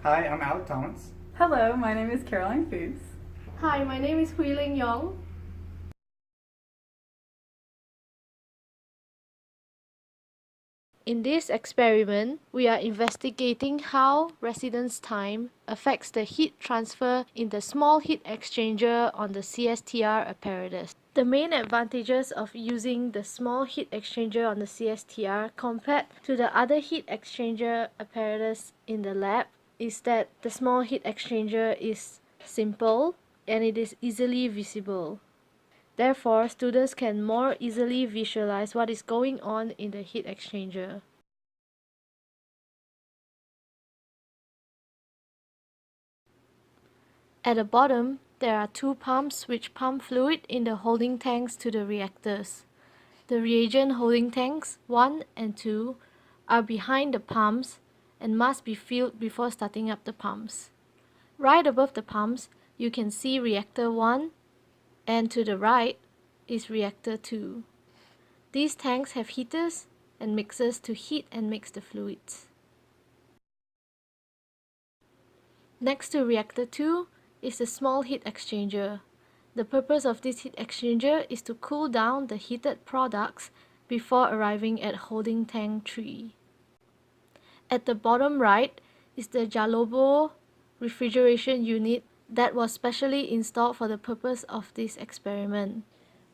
Hi, I'm Alec Thomas. Hello, my name is Caroline Fuchs. Hi, my name is Hui Ling Yong. In this experiment, we are investigating how residence time affects the heat transfer in the small heat exchanger on the CSTR apparatus. The main advantages of using the small heat exchanger on the CSTR compared to the other heat exchanger apparatus in the lab is that the small heat exchanger is simple and it is easily visible. Therefore, students can more easily visualize what is going on in the heat exchanger. At the bottom, there are two pumps which pump fluid in the holding tanks to the reactors. The reagent holding tanks 1 and 2 are behind the pumps and must be filled before starting up the pumps. Right above the pumps, you can see reactor 1, and to the right is reactor 2. These tanks have heaters and mixers to heat and mix the fluids. Next to reactor 2 is the small heat exchanger. The purpose of this heat exchanger is to cool down the heated products before arriving at holding tank 3. At the bottom right is the Jalobo refrigeration unit that was specially installed for the purpose of this experiment.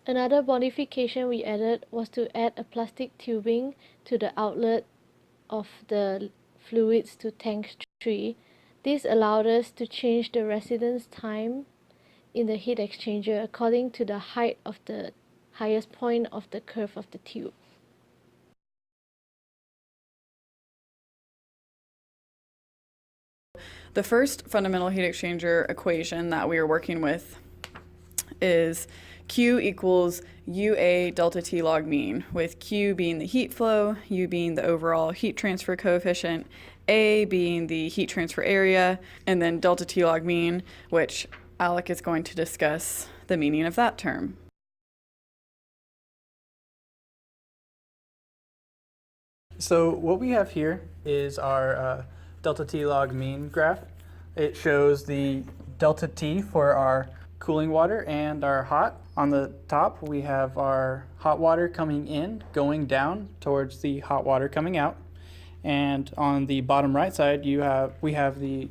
Another modification we added was to add a plastic tubing to the outlet of the fluids to tank 3. This allowed us to change the residence time in the heat exchanger according to the height of the highest point of the curve of the tube. The first fundamental heat exchanger equation that we are working with is Q equals UA delta T log mean, with Q being the heat flow, U being the overall heat transfer coefficient, A being the heat transfer area, and then delta T log mean, which Alec is going to discuss the meaning of that term. So what we have here is our delta T log mean graph. It shows the delta T for our cooling water and our hot. On the top, we have our hot water coming in, going down towards the hot water coming out. And on the bottom right side, we have the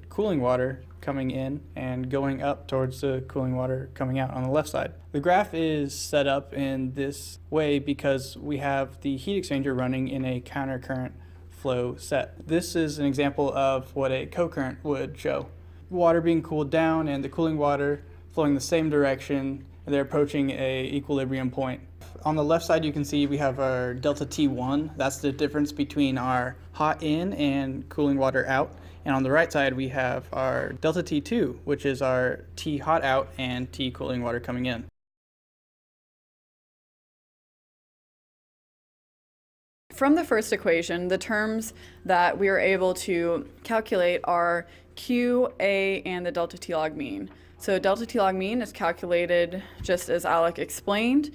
cooling water coming in and going up towards the cooling water coming out on the left side. The graph is set up in this way because we have the heat exchanger running in a countercurrent flow set. This is an example of what a co-current would show. Water being cooled down and the cooling water flowing the same direction, and they're approaching a equilibrium point. On the left side, you can see we have our delta T1. That's the difference between our hot in and cooling water out. And on the right side, we have our delta T2, which is our T hot out and T cooling water coming in. From the first equation, the terms that we are able to calculate are Q, A, and the delta T log mean. So delta T log mean is calculated just as Alec explained.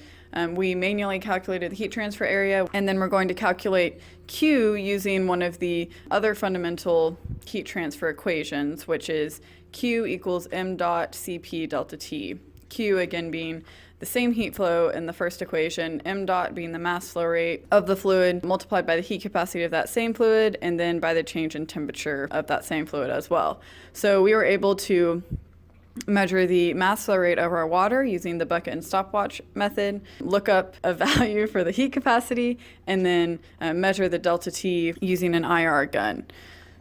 We manually calculated the heat transfer area, and then we're going to calculate Q using one of the other fundamental heat transfer equations, which is Q equals m dot Cp delta T. Q again being the same heat flow in the first equation, m dot being the mass flow rate of the fluid multiplied by the heat capacity of that same fluid, and then by the change in temperature of that same fluid as well. So we were able to measure the mass flow rate of our water using the bucket and stopwatch method, look up a value for the heat capacity, and then measure the delta T using an IR gun.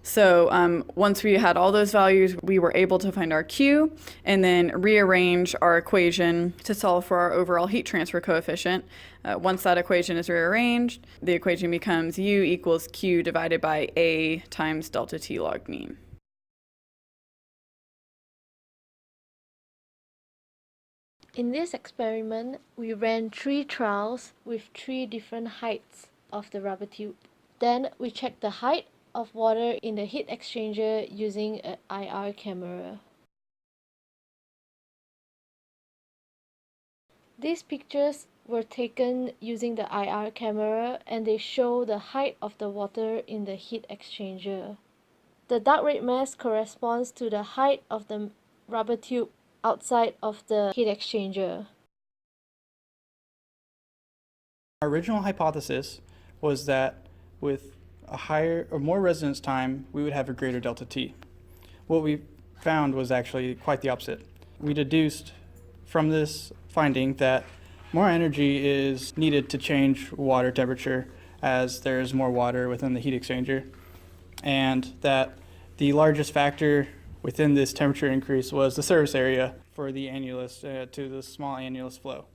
So once we had all those values, we were able to find our Q and then rearrange our equation to solve for our overall heat transfer coefficient. Once that equation is rearranged, the equation becomes U equals Q divided by A times delta T log mean. In this experiment, we ran 3 trials with 3 different heights of the rubber tube. Then we checked the height of water in the heat exchanger using an IR camera. These pictures were taken using the IR camera and they show the height of the water in the heat exchanger. The duct rate mass corresponds to the height of the rubber tube outside of the heat exchanger. Our original hypothesis was that with a higher or more residence time, we would have a greater delta T. What we found was actually quite the opposite. We deduced from this finding that more energy is needed to change water temperature as there's more water within the heat exchanger, and that the largest factor within this temperature increase was the surface area for the annulus to the small annulus flow.